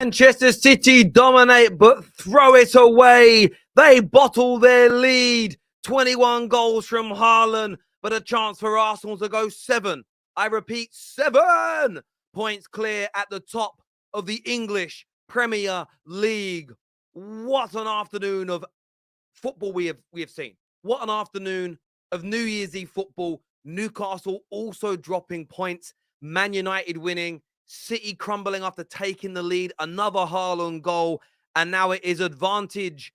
Manchester City dominate but throw it away. They bottle their lead. 21 goals from Haaland, but a chance for Arsenal to go 7. I repeat, 7 points clear at the top of the English Premier League. What an afternoon of football we have seen. What an afternoon of New Year's Eve football. Newcastle also dropping points. Man United winning. City crumbling after taking the lead. Another Haaland goal. And now it is advantage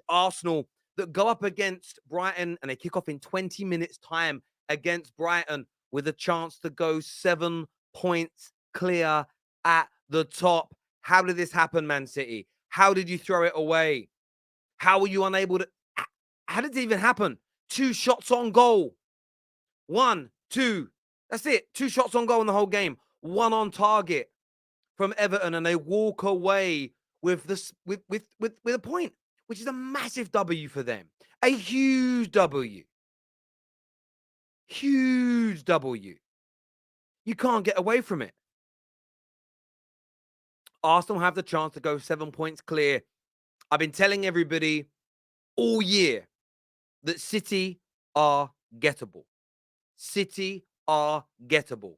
Arsenal that go up against Brighton. And they kick off in 20 minutes time against Brighton with a chance to go 7 points clear at the top. How did this happen, Man City? How did you throw it away? How were you unable to... How did it even happen? 2 shots on goal. 1, 2. That's it. 2 shots on goal in the whole game. 1 on target from Everton, and they walk away with this with a point, which is a massive W for them. A huge W. Huge W. You can't get away from it. Arsenal have the chance to go 7 points clear. I've been telling everybody all year that City are gettable. City are gettable.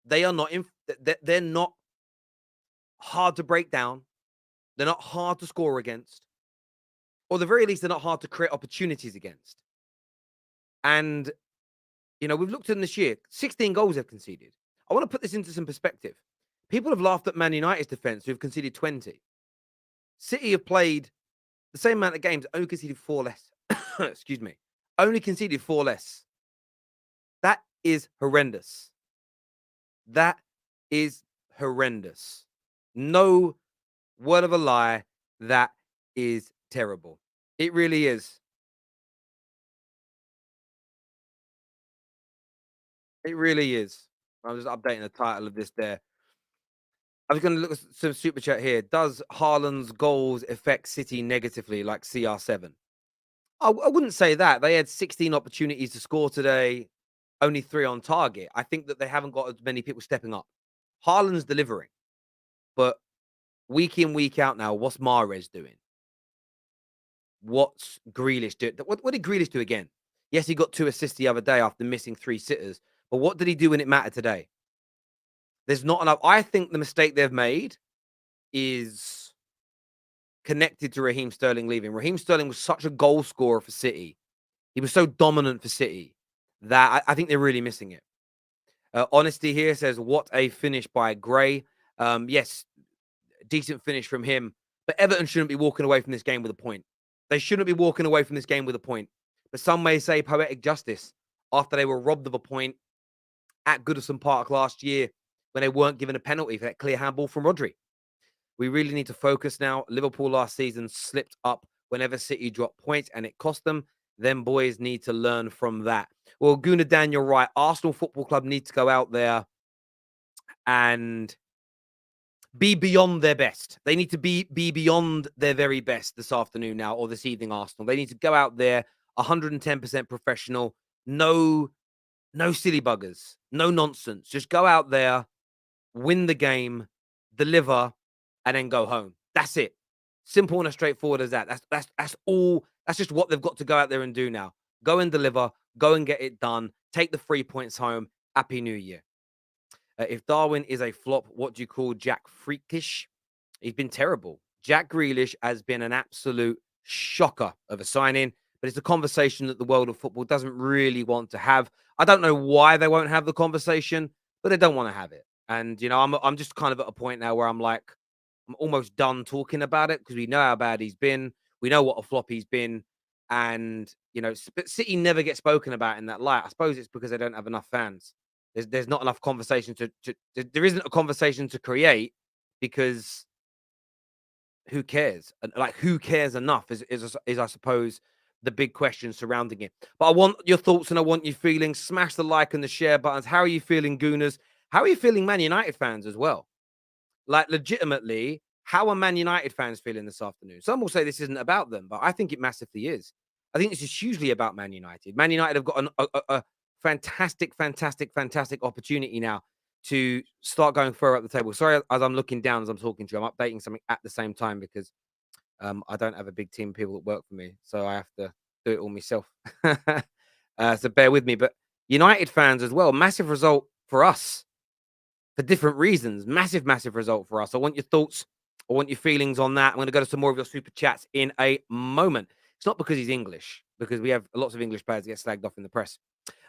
They are not they're not hard to break down. They're not hard to score against. Or at the very least, they're not hard to create opportunities against. And, you know, we've looked at them this year. 16 goals they've conceded. I want to put this into some perspective. People have laughed at Man United's defense, who have conceded 20. City have played the same amount of games, only conceded 4 less. Excuse me. Only conceded 4 less. That is horrendous. That is horrendous. No word of a lie. That is terrible. It really is. It really is. I'm just updating the title of this there. I was going to look at some super chat here. Does Haaland's goals affect City negatively like CR7? I wouldn't say that. They had 16 opportunities to score today, only 3 on target. I think that they haven't got as many people stepping up. Haaland's delivering. But week in, week out now, what's Mahrez doing? What's Grealish doing? What did Grealish do again? Yes, he got 2 assists the other day after missing 3 sitters. But what did he do when it mattered today? There's not enough. I think the mistake they've made is connected to Raheem Sterling leaving. Raheem Sterling was such a goal scorer for City. He was so dominant for City that I think they're really missing it. Honesty here says, what a finish by Gray. Yes, decent finish from him. But Everton shouldn't be walking away from this game with a point. They shouldn't be walking away from this game with a point. But some may say poetic justice after they were robbed of a point at Goodison Park last year when they weren't given a penalty for that clear handball from Rodri. We really need to focus now. Liverpool last season slipped up whenever City dropped points and it cost them. Them boys need to learn from that. Well, Gunadan, you're right. Arsenal Football Club need to go out there and be beyond their best. They need to be beyond their very best this afternoon now or this evening, Arsenal. They need to go out there 110% professional. No silly buggers. No nonsense. Just go out there, win the game, deliver, and then go home. That's it. Simple and as straightforward as that. That's all. That's just what they've got to go out there and do now. Go and deliver. Go and get it done. Take the 3 points home. Happy New Year. If Darwin is a flop, what do you call Jack Freakish? He's been terrible. Jack Grealish has been an absolute shocker of a signing, but it's a conversation that the world of football doesn't really want to have. I don't know why they won't have the conversation, but they don't want to have it. And, you know, I'm just kind of at a point now where I'm like, I'm almost done talking about it because we know how bad he's been. We know what a flop he's been. And, you know, but City never gets spoken about in that light. I suppose it's because they don't have enough fans. There's not enough conversation there isn't a conversation to create because who cares? Like, who cares enough is I suppose the big question surrounding it. But I want your thoughts and I want your feelings. Smash the like and the share buttons. How are you feeling, Gooners? How are you feeling, Man United fans, as well? Like, legitimately, how are Man United fans feeling this afternoon? Some will say this isn't about them, but I think it massively is. I think this is hugely about Man United. Man United have got a fantastic opportunity now to start going further up the table. Sorry, as I'm looking down as I'm talking to you, I'm updating something at the same time because I don't have a big team of people that work for me, so I have to do it all myself. So bear with me. But United fans as well, massive result for us for different reasons. Massive, massive result for us. I want your thoughts. I want your feelings on that. I'm going to go to some more of your super chats in a moment. It's not because he's English, because we have lots of English players that get slagged off in the press.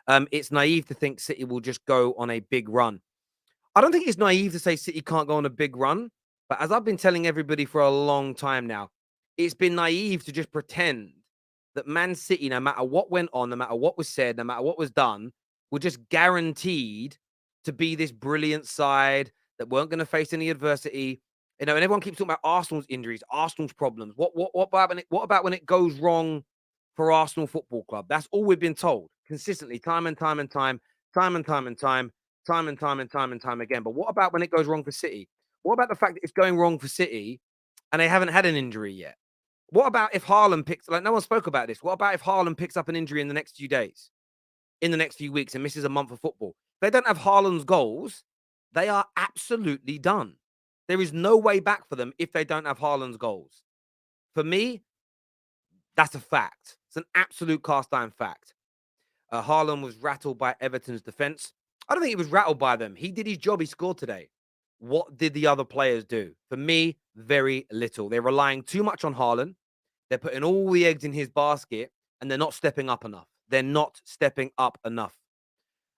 It's naive to think City will just go on a big run. I don't think it's naive to say City can't go on a big run, but as I've been telling everybody for a long time now, it's been naive to just pretend that Man City, no matter what went on, no matter what was said, no matter what was done, were just guaranteed to be this brilliant side that weren't going to face any adversity. You know, and everyone keeps talking about Arsenal's injuries, Arsenal's problems. What about when it goes wrong for Arsenal Football Club? That's all we've been told consistently, time and time and time, time and time and time, time and time and time and time again. But what about when it goes wrong for City? What about the fact that it's going wrong for City and they haven't had an injury yet? What about if Haaland picks, like no one spoke about this. What about if Haaland picks up an injury in the next few days, in the next few weeks and misses a month of football? If they don't have Haaland's goals, they are absolutely done. There is no way back for them if they don't have Haaland's goals. For me, that's a fact. It's an absolute cast iron fact. Haaland was rattled by Everton's defense. I don't think he was rattled by them. He did his job. He scored today. What did the other players do? For me, very little. They're relying too much on Haaland. They're putting all the eggs in his basket, and they're not stepping up enough. They're not stepping up enough.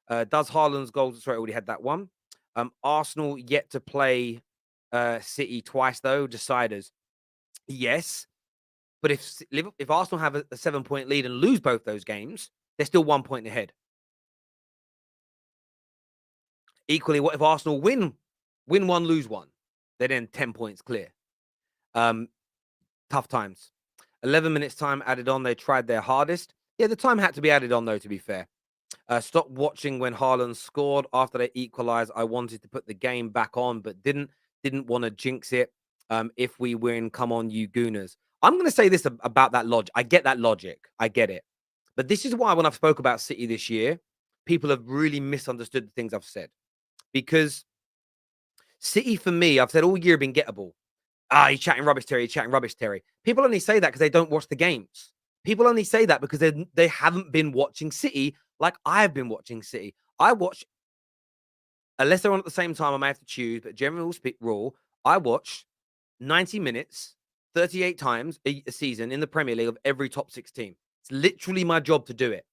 Does Haaland's goals? Sorry, I already had that one. Arsenal yet to play City twice though. Deciders, yes. But if Arsenal have a 7-point lead and lose both those games, they're still 1 point ahead. Equally, what if Arsenal win one, lose one? They're then 10 points clear. Tough times. 11 minutes time added on. They tried their hardest. Yeah, the time had to be added on, though, to be fair. Stop watching when Haaland scored after they equalized. I wanted to put the game back on, but didn't want to jinx it. If we win, come on, you gooners. I'm going to say this about that logic. I get that logic. I get it. But this is why when I've spoke about City this year, people have really misunderstood the things I've said. Because City, for me, I've said all year been gettable. He's chatting rubbish, Terry. He's chatting rubbish, Terry. People only say that because they don't watch the games. People only say that because they haven't been watching City like I've been watching City. I watch, unless they're on at the same time, I may have to choose, but general rule, I watch 90 minutes, 38 times a season in the Premier League of every top 6 team. It's literally my job to do it.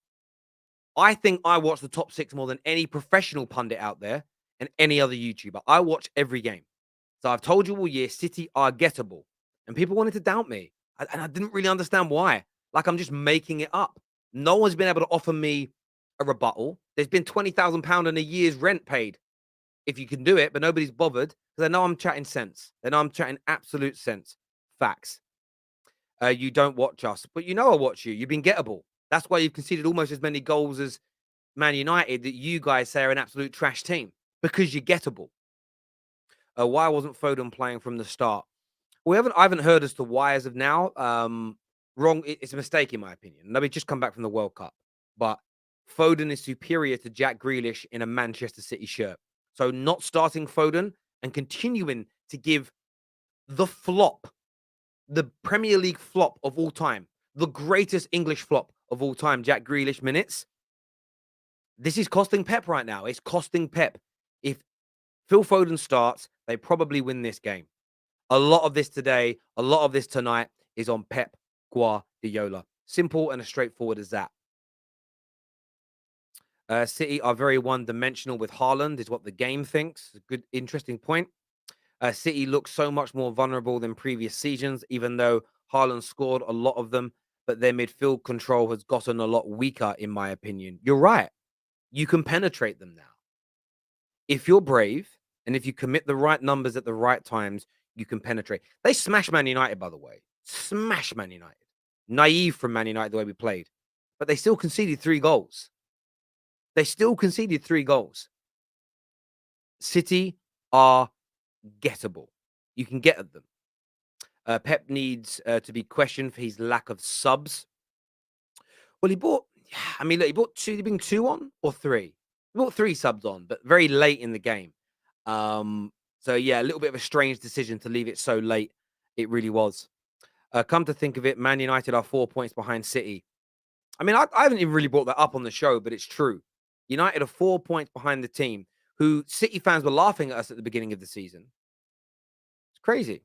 I think I watch the top 6 more than any professional pundit out there and any other YouTuber. I watch every game. So I've told you all year, City are gettable. And people wanted to doubt me. And I didn't really understand why. Like I'm just making it up. No one's been able to offer me a rebuttal. There's been £20,000 and a year's rent paid if you can do it, but nobody's bothered because they know I'm chatting sense. They know I'm chatting absolute sense. Facts. You don't watch us, but you know I watch you. You've been gettable. That's why you've conceded almost as many goals as Man United that you guys say are an absolute trash team because you're gettable. Why wasn't Foden playing from the start? I haven't heard as to why as of now. Wrong. It's a mistake in my opinion. Nobody's just come back from the World Cup, but Foden is superior to Jack Grealish in a Manchester City shirt. So not starting Foden and continuing to give the flop, the Premier League flop of all time, the greatest English flop of all time, Jack Grealish minutes. This is costing Pep right now. It's costing Pep. If Phil Foden starts, they probably win this game. A lot of this today, a lot of this tonight is on Pep Guardiola. Simple and as straightforward as that. City are very one-dimensional with Haaland, is what the game thinks. A good, interesting point. City looks so much more vulnerable than previous seasons, even though Haaland scored a lot of them, but their midfield control has gotten a lot weaker, in my opinion. You're right. You can penetrate them now. If you're brave and if you commit the right numbers at the right times, you can penetrate. They smashed Man United, by the way. Smash Man United. Naive from Man United the way we played. But they still conceded 3 goals. They still conceded 3 goals. City are gettable. You can get at them. Pep needs to be questioned for his lack of subs. Well, he bought 2. Did he bring 2 on or 3? brought 3 subs on, but very late in the game. So yeah, a little bit of a strange decision to leave it so late. It really was. Come to think of it, Man United are 4 points behind City. I mean, I haven't even really brought that up on the show, but it's true. United are 4 points behind the team who City fans were laughing at us at the beginning of the season. It's crazy.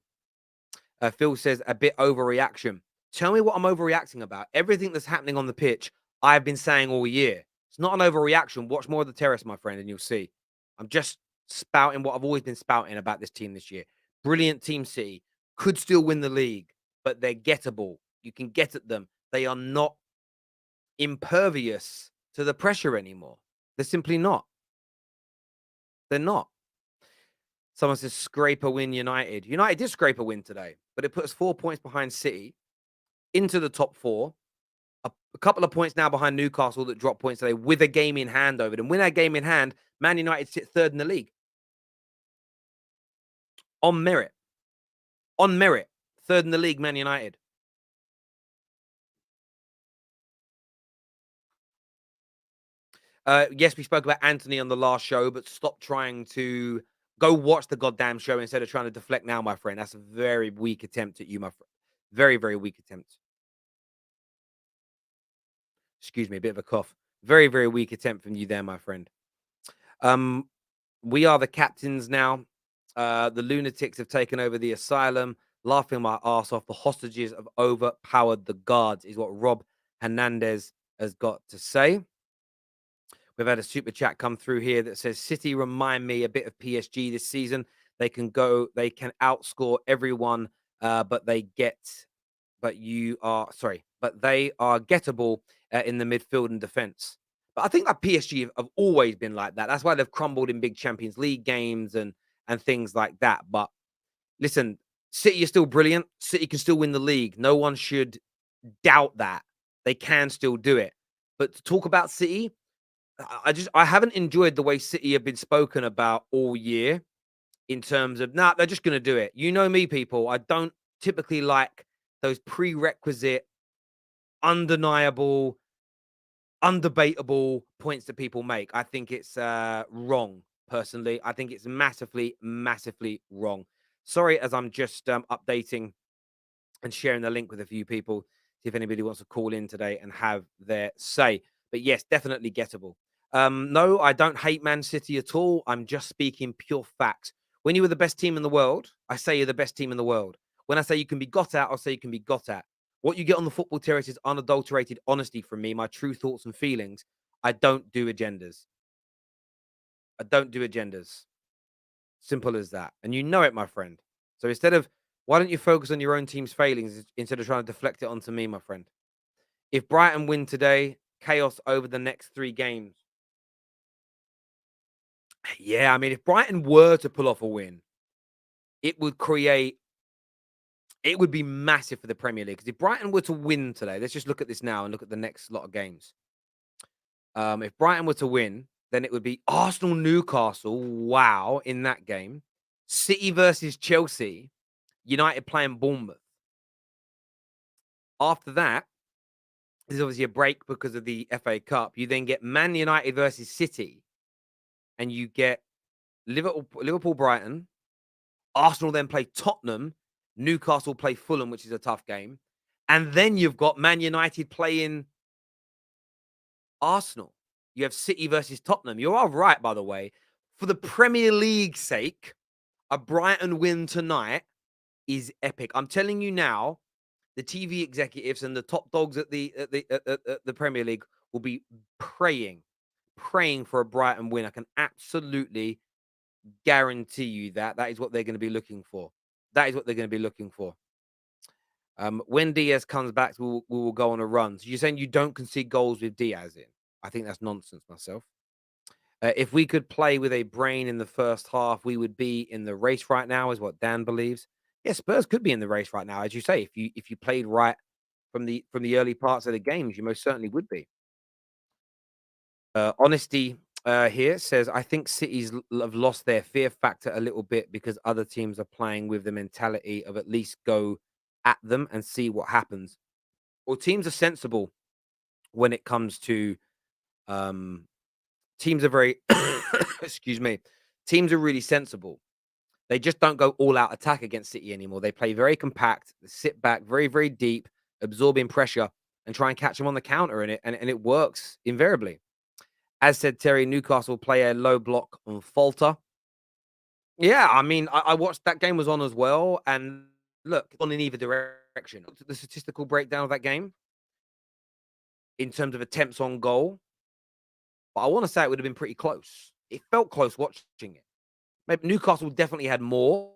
Phil says a bit overreaction. Tell me what I'm overreacting about. Everything that's happening on the pitch, I've been saying all year. It's not an overreaction. Watch more of the terrace, my friend, and you'll see. I'm just spouting what I've always been spouting about this team this year. Brilliant team, City. Could still win the league, but they're gettable. You can get at them. They are not impervious to the pressure anymore. They're simply not. They're not. Someone says scrape a win United. United did scrape a win today, but it puts 4 points behind City into the top four. A couple of points now behind Newcastle that dropped points today with a game in hand over them. Win that game in hand, Man United sit third in the league. On merit. On merit. Third in the league, Man United. Yes, we spoke about Anthony on the last show, but stop trying to go watch the goddamn show instead of trying to deflect now, my friend. That's a very weak attempt at you, my friend. Very, very weak attempt. Excuse me, a bit of a cough. Very, very weak attempt from you there, my friend. Um, we are the captains now. The lunatics have taken over the asylum, laughing my ass off. The hostages have overpowered the guards, is what Rob Hernandez has got to say. We've had a super chat come through here that says City remind me a bit of PSG this season. They can outscore everyone, but they are gettable in the midfield and defense. But I think that PSG have always been like that. That's why they've crumbled in big Champions League games and things like that. But listen, City is still brilliant. City can still win the league. No one should doubt that. They can still do it. But to talk about City, I haven't enjoyed the way City have been spoken about all year in terms of nah, they're just gonna do it. You know me, people. I don't typically like those prerequisite, undeniable, undebatable points that people make. I think it's wrong, personally. I think it's massively, massively wrong. Sorry, as I'm just updating and sharing the link with a few people, see if anybody wants to call in today and have their say. But yes, definitely gettable. No, I don't hate Man City at all. I'm just speaking pure facts. When you were the best team in the world, I say you're the best team in the world. When I say you can be got at, I'll say you can be got at. What you get on the football terrace is unadulterated honesty from me, my true thoughts and feelings. I don't do agendas. I don't do agendas. Simple as that. And you know it, my friend. So why don't you focus on your own team's failings instead of trying to deflect it onto me, my friend? If Brighton win today, chaos over the next 3 games. Yeah, I mean, if Brighton were to pull off a win, it would create, it would be massive for the Premier League. Because if Brighton were to win today, let's just look at this now and look at the next lot of games. If Brighton were to win, then it would be Arsenal Newcastle. Wow, in that game. City versus Chelsea. United playing Bournemouth. After that, there's obviously a break because of the FA Cup. You then get Man United versus City, and you get Liverpool Brighton. Arsenal then play Tottenham. Newcastle play Fulham, which is a tough game. And then you've got Man United playing Arsenal. You have City versus Tottenham. You are right, by the way. For the Premier League's sake, a Brighton win tonight is epic. I'm telling you now, the TV executives and the top dogs at the Premier League will be praying for a Brighton win. I can absolutely guarantee you that is what they're going to be looking for. That is what they're going to be looking for. When Diaz comes back, we will go on a run. So you're saying you don't concede goals with Diaz in? I think that's nonsense myself. If we could play with a brain in the first half, we would be in the race right now, is what Dan believes. Yeah, Spurs could be in the race right now, as you say. If you played right from the early parts of the games, you most certainly would be. Honesty here says, I think City's have lost their fear factor a little bit because other teams are playing with the mentality of at least go at them and see what happens. Well, teams are sensible when it comes um, teams are very excuse me. Teams are really sensible. They just don't go all out attack against City anymore. They play very compact, they sit back very, very deep, absorbing pressure and try and catch them on the counter, and it works invariably. As said Terry, Newcastle play a low block and falter. Yeah, I mean, I watched that game was on as well, and look, on in either direction. Looked at the statistical breakdown of that game in terms of attempts on goal, but I want to say it would have been pretty close. It felt close watching it. Maybe Newcastle definitely had more.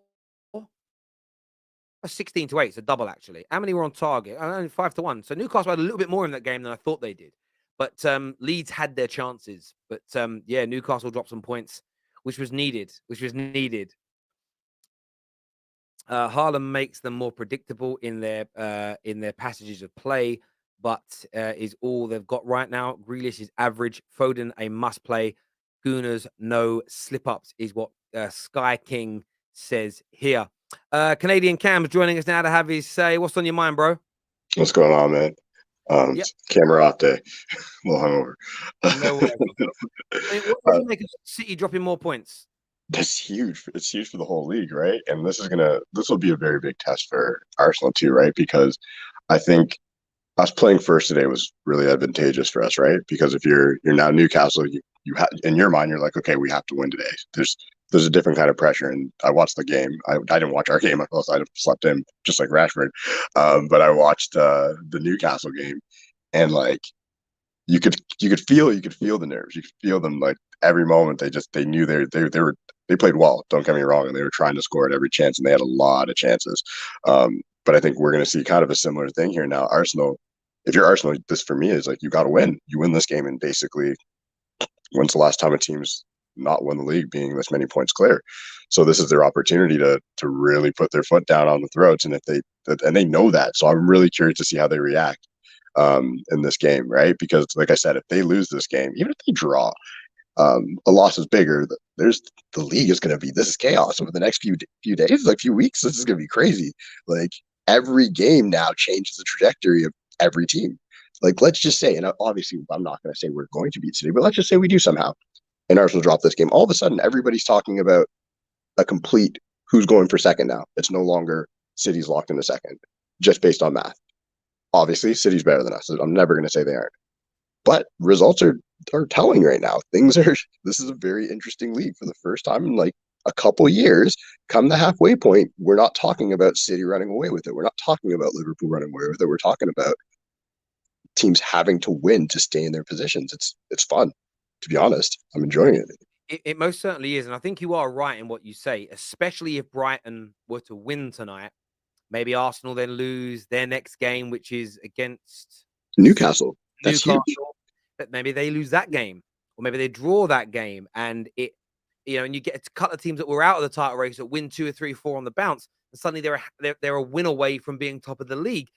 16-8, it's a double actually. How many were on target? Only 5-1. So Newcastle had a little bit more in that game than I thought they did. But Leeds had their chances. But yeah, Newcastle dropped some points, which was needed. Haaland makes them more predictable in their passages of play, but is all they've got right now. Grealish is average. Foden a must play. Gooners no slip ups is what Sky King says here. Canadian Cam's joining us now to have his say. What's on your mind, bro? What's going on, man? Yep. Camera off day. A little hungover. No worries. I mean, what do you make of City dropping more points? That's huge. It's huge for the whole league, right? And this will be a very big test for Arsenal too, right? Because I think us playing first today was really advantageous for us, right? Because if you're now Newcastle, you have in your mind you're like, okay, we have to win today. There's a different kind of pressure. And I watched the game. I didn't watch our game. I slept in just like Rashford, but I watched the Newcastle game, and like you could feel the nerves. You could feel them like every moment. They knew they played well. Don't get me wrong, and they were trying to score at every chance, and they had a lot of chances. But I think we're going to see kind of a similar thing here now. Arsenal, if you're Arsenal, this for me is like you got to win. You win this game, and basically, when's the last time a team's not won the league being this many points clear? So this is their opportunity to really put their foot down on the throats, and they know that. So I'm really curious to see how they react in this game, right? Because like I said, if they lose this game, even if they draw, a loss is bigger. The league is going to be, this is chaos over the next few days, like few weeks. This is going to be crazy. Like every game now changes the trajectory of every team. Like let's just say, and obviously I'm not going to say we're going to beat City, but let's just say we do somehow, and Arsenal drop this game. All of a sudden, everybody's talking about a complete who's going for second now. It's no longer City's locked in the second, just based on math. Obviously, City's better than us. I'm never going to say they aren't. But results are telling right now. This is a very interesting league for the first time in like a couple years. Come the halfway point, we're not talking about City running away with it. We're not talking about Liverpool running away with it. We're talking about teams having to win to stay in their positions. It's fun, to be honest. I'm enjoying it. It most certainly is, and I think you are right in what you say, especially if Brighton were to win tonight. Maybe Arsenal then lose their next game, which is against Newcastle. That's huge. But maybe they lose that game, or maybe they draw that game, and and you get a couple of teams that were out of the title race that win 2 or 3 or 4 on the bounce, and suddenly they're a win away from being top of the league.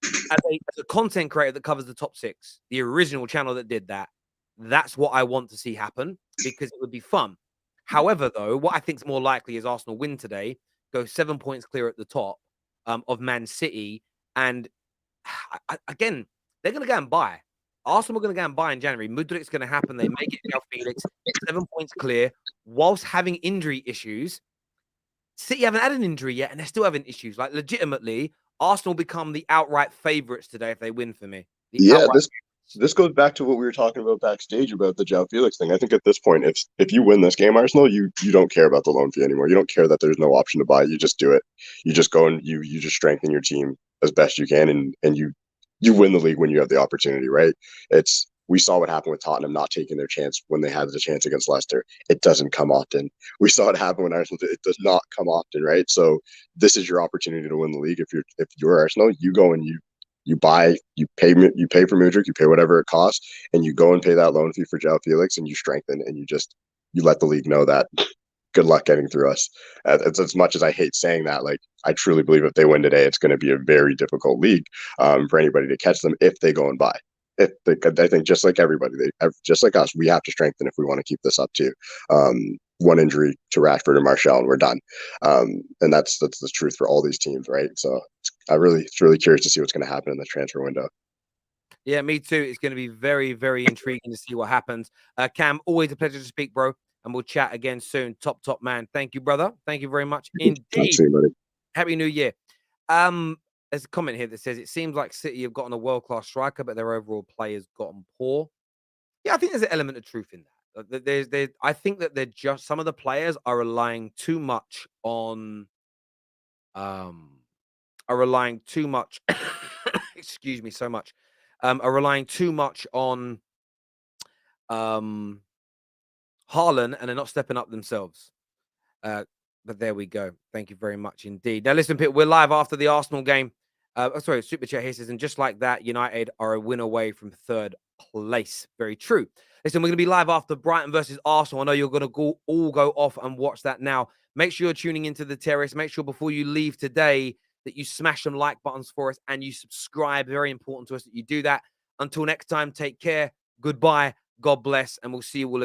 As a content creator that covers the top 6, the original channel that did that, that's what I want to see happen because it would be fun. However, though, what I think is more likely is Arsenal win today, go 7 points clear at the top of Man City, and again, they're going to go and buy. Arsenal are going to go and buy in January. Mudrik's going to happen. They make it now Felix, 7 points clear, whilst having injury issues. City haven't had an injury yet, and they're still having issues. Like, legitimately, Arsenal become the outright favourites today if they win for me. This goes back to what we were talking about backstage about the João Felix thing. I think at this point, if you win this game, Arsenal, you don't care about the loan fee anymore. You don't care that there's no option to buy. You just do it. You just go and you just strengthen your team as best you can, and you win the league when you have the opportunity, right? We saw what happened with Tottenham not taking their chance when they had the chance against Leicester. It doesn't come often. We saw it happen when Arsenal did. It does not come often, right? So this is your opportunity to win the league. If you're Arsenal, you go and you pay for Mudryk, you pay whatever it costs, and you go and pay that loan fee for João Felix, and you strengthen, and you let the league know that good luck getting through us. As much as I hate saying that, like I truly believe if they win today, it's going to be a very difficult league for anybody to catch them if they go and buy. I think just like everybody, just like us, we have to strengthen if we want to keep this up too. One injury to Rashford and Martial, and we're done. And that's the truth for all these teams, right? So it's really curious to see what's going to happen in the transfer window. Yeah, me too. It's going to be very, very intriguing to see what happens. Cam, always a pleasure to speak, bro. And we'll chat again soon. Top man. Thank you, brother. Thank you very much Let's indeed. see, buddy. Happy New Year. There's a comment here that says it seems like City have gotten a world-class striker, but their overall play has gotten poor. Yeah, I think there's an element of truth in that. I think that they're just some of the players are relying too much on are relying too much excuse me so much are relying too much on Haaland, and they're not stepping up themselves. But there we go. Thank you very much indeed. Now, listen, Pete, we're live after the Arsenal game. Sorry, Super Chat here says, and just like that, United are a win away from third place. Very true. Listen, we're going to be live after Brighton versus Arsenal. I know you're going to all go off and watch that now. Make sure you're tuning into the Terrace. Make sure before you leave today that you smash some like buttons for us and you subscribe. Very important to us that you do that. Until next time, take care. Goodbye. God bless. And we'll see you all again.